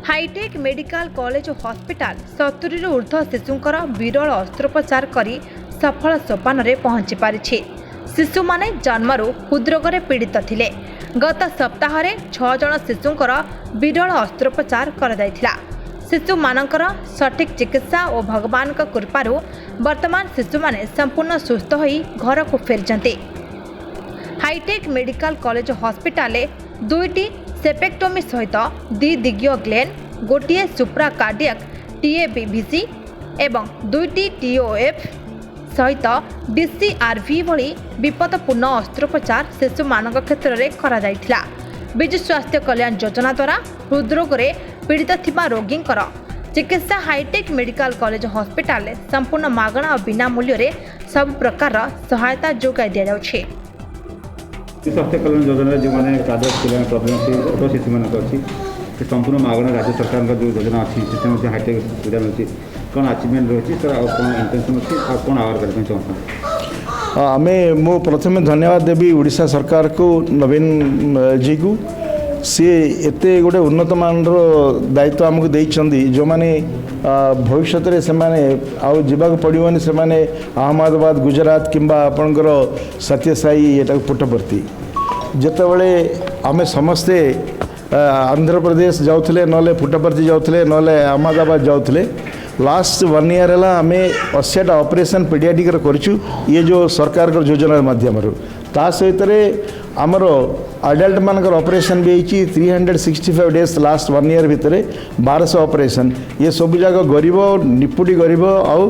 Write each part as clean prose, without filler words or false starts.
Hitech medical college और hospital 70 ऊर्ध्व शिशुंकर विरल अस्त्रोपचार करी सफल सोपान रे पहुंची पारिछि। शिशु माने जन्मरू हृदरोग पीड़ित थिले। गत सप्ताह 6 जन शिशुंकर विरल अस्त्रोपचार कर जायथिला। शिशु मानकर सठिक चिकित्सा और भगवान का कृपारू वर्तमान शिशु माने संपूर्ण सुस्थ होई घर को फेरचंती। हाईटेक मेडिकल कॉलेज हॉस्पिटल 2टी सेप्टेक्टोमी सहित दिग्गज ग्लेन, गोटे सुप्राकार्डियक TAPVC एवं 2टी TOF सहित DCRV भली विपदपूर्ण अस्त्रोपचार शिशु मानक क्षेत्र में करा जायथिला। विजु स्वास्थ्य कल्याण योजना द्वारा हृदरोग पीड़ित थिबा रोगींकर चिकित्सा हाईटेक मेडिकल कॉलेज हॉस्पिटल संपूर्ण मागणा और बिना मूल्य रे सब प्रकार सहायता जोगाई दिया जाउछि। स्वास्थ्य कल्याण योजना जो मैंने कार्डियक प्रॉब्लम अच्छी शिशु मान अच्छी संपूर्ण मागणा राज्य सरकार जो योजना अच्छी से हाईटेक सुविधा मिलती कौन अचिवमेंट रही कौन इंटेंशन अच्छी और कौन आवर करने चाहता आमे मो प्रथम धन्यवाद देवी उड़ीसा सरकार को नवीन जी को सी एते गोटे उन्नत मानर दायित्व आमको देइछंदी जो माने भविष्य से माने आउ जीवाक पड़ोनी से माने अहमदाबाद गुजरात किंबा आपणकर सत्यसाई एटा पुटपर्ती जेतेबेले आमे समस्ते आंध्र प्रदेश जाउथले नले पुटपर्ती जाउथले नले अहमदाबाद जाउथले लास्ट 1 ईयर है आम 80टा ऑपरेशन पीडियाट्रिक करूँ ये जो सरकार योजना माध्यम ता सहित आमर अडल्ट मानकर ऑपरेशन भी होती 365 डेज लास्ट 1 ईयर भितर 1200 ऑपरेशन ये सब जाक गरीब निपुटी गरीब आउ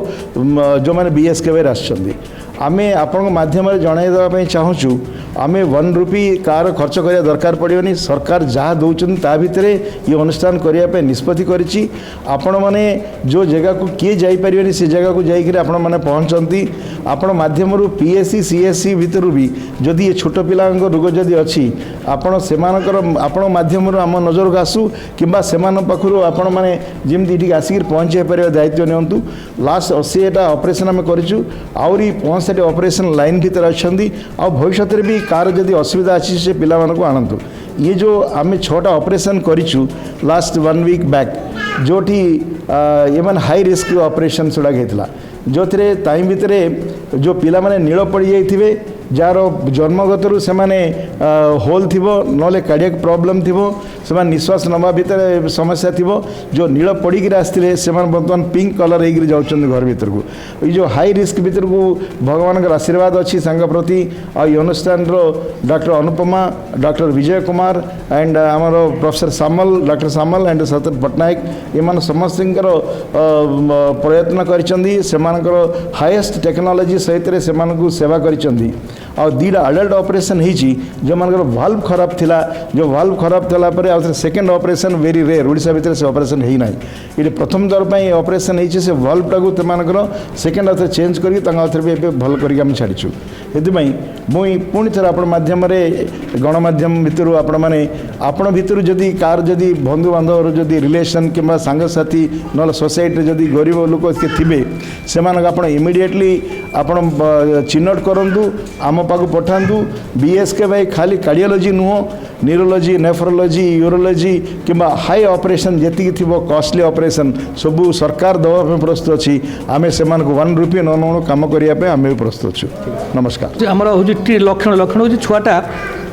जो मैंने BSK आमे आपण माध्यम जनईदेवाई चाहूँ आम 1 रुपी कार खर्च करा दरकार पड़ोनी सरकार जहाँ दौरान ता भितर ये अनुष्ठान करने निष्पत्ति करी आपण मैंने जो जगह को किए जापरि से जगह को जाकर आपण मैंने पहुँचती आपण माध्यम PSC CSC भितर भी जदि ये छोट पिला रोग जदि अच्छी आपण से आपण माध्यम आम नजर को आसू कि पाखु आपण मैंने जमी आसिक पहुँचे पार दायित्व नियंतु लास्ट 80टा ऑपरेशन आम करूँ आहरी 65 ऑपरेशन लाइन भीतर अच्छा आ भविष्य भी कार जदि असुविधा अच्छी से पिला को आणतु ये जो आम 6टा ऑपरेशन करूँ लास्ट 1 वीक बैक जोटी ये मैंने हाई रिस्क ऑपरेशन गुड़ाक होता जो थे ताई भितर जो पिला माने नील पड़ जाइए जार जन्मगत से होल थी ना कार्डियक प्रॉब्लम थी से निश्वास नवा भितर समस्या थी जो नील पड़ी आसते से बर्तमान पिंक कलर हो जाऊँ घर भीतर को ये जो हाई रिस्क भीतर को भगवान का आशीर्वाद अच्छी सांग प्रति आई अनुष्ठान doctor Anupama doctor Vijay Kumar and आमर professor Samal doctor Samal and सतर पट्टनायक ये समस्त प्रयत्न कर हाईएस्ट टेक्नोलॉजी सहित से सेवा कर और 2टा अडल्ट ऑपरेशन होती जो मानकर वाल्व खराब थिला जो वाल्व खराब थला पर आउ second operation very rare Odisha भीतर से ऑपरेशन है ना ये प्रथम दर पर ऑपरेशन होती से वाल्व टाक तुमकर सेकेंड आउ चेंज करके भल कर छाड़ीचु से मुई पुणी थे आप मध्यम गणमाध्यम भितर आपण भितर जदि कार जदि बंधु बांधव जदि रिलेशन कि सांगसाथी ना सोसाइटी जदि गरीब लोक थे से इमिडिएटली आपण चिन्हट करूँ आम पाक पठातु BSK भाई खाली कार्डियोलॉजी नुह न्यूरोलॉजी नेफ्रोलॉजी यूरोलॉजी कि हाई ऑपरेशन जी थी कॉस्टली ऑपरेशन सबू सरकार दवा प्रस्तुत अच्छी आम से 1 रुपये न कम करने आम भी प्रस्तुत अच्छु। नमस्कार आमर हूँ लक्षण हूँ छुआटा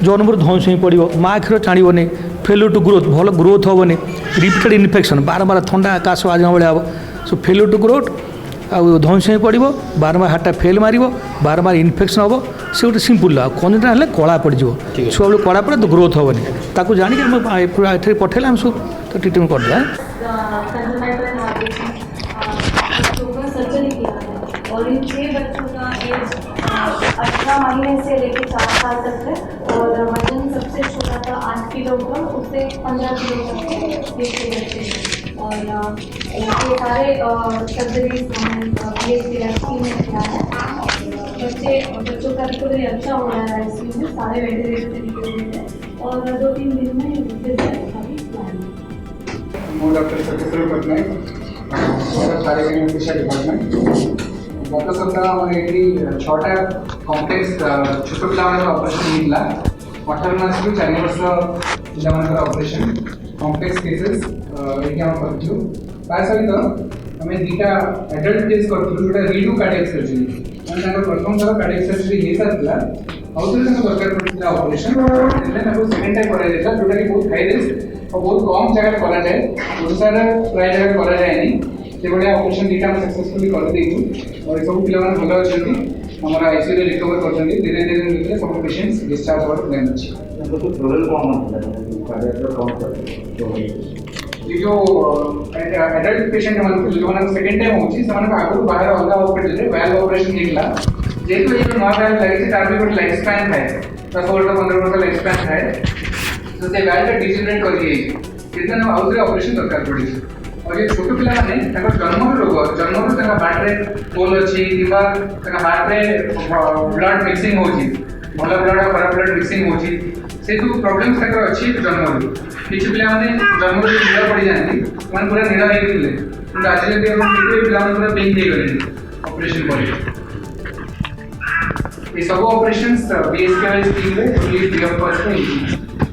जन्म ध्वंस ही पड़ो माँ क्षीर टाणी फेल्यूर टू ग्रोथ भल ग्रोथ हेनी रिपीटेड इन्फेक्शन बारंबार थंडा काश आजमा भाया हम सो फेल्यूर टू ग्रोथ आउ ध्वंस ही पड़ो बारंबार हार्टा फेल मार बारंबार इन्फेक्शन हम से गोटे सिंपल कंजेनिटल हेल्ले कला पड़ छुआ बेलू कला पड़े तो ग्रोथ हेनी ताकू जानिक पठेला हम सब तो ट्रिटमेंट करदे। और इन 6 बच्चों का एज 18 महीने से लेकर 4 साल तक है और वजन सबसे छोटा था 8 किलोग्राम उससे 15 किलो तक के बच्चे हैं और ये सारे सर्जरीज PSC वैक्सीन में किया है। बच्चों का रिकवरी अच्छा हो रहा है ICU में सारे वेंटिलेटर से निकल गए हैं और 2-3 दिन में फिर अभी प्लान है। Doctor Satyendra Pattnaik cardiac department गत सप्ताह आम ये 6टा कम्प्लेक्स छोट पिला ऑपरेशन होता 18 मास रु 4 वर्ष पिला ऑपरेशन कॉम्प्लेक्स केसेस एटी हम करथु ता सहित हमें दीटा एडल्ट केस करथु जोटा रीडू कार्डियक सर्जरी माने ताको प्रथम थर कार्डियक सर्जरी हे सारला आउथरे ताको दरकार पड़तिला ऑपरेशन एले ताको सेकंड टाइम करा जायता जोटा कि बहुत हाई रिस्क और बहुत कम जगह करा जाए ओडिसा रे प्राय जगह करा जायनी से बडे ऑपरेशन दीटा हम सक्सेसफुली कर देइछु और सब पिला माने भलो अछंती हमारा आईसीयू रे रिकवर करछंती धीरे धीरे धीरे सब पेशेंट्स डिस्चार्ज होकर प्लान अछि तो प्रोब्लेम कौन होता है कार्डियक कौन करते ये जो एडल्ट पेशेंट मन जो मन सेकंड टाइम होची समान आगु बाहर अलगा हॉस्पिटल रे वाल्व ऑपरेशन देखला जेतो ये नवा वाल्व लगे छै तार भी कोई लाइफ स्पैन है 10 वर्ष 15 वर्ष लाइफ स्पैन है तो से वाल्व का डिजनरेट कर दिए इतना ना आउटरे ऑपरेशन दरकार पड़ी और ये छोटे पिला माने ताको जन्म रोग जन्म रो ताका हार्ट रे होल अछि किबा ताका हार्ट रे ब्लड मिक्सिंग होची भला ब्लड और खराब ब्लड मिक्सिंग होची से जो प्रॉब्लम्स ताका अछि जन्म रो किछि पिला माने जन्म रो नीला पड़ी जांती मन पूरा नीला हे गेले तो आज ले हम किछि पिला माने पूरा पेन दे गले ऑपरेशन करे ये सब ऑपरेशंस बीएसके वाइज टीम रे फ्री ऑफ कॉस्ट है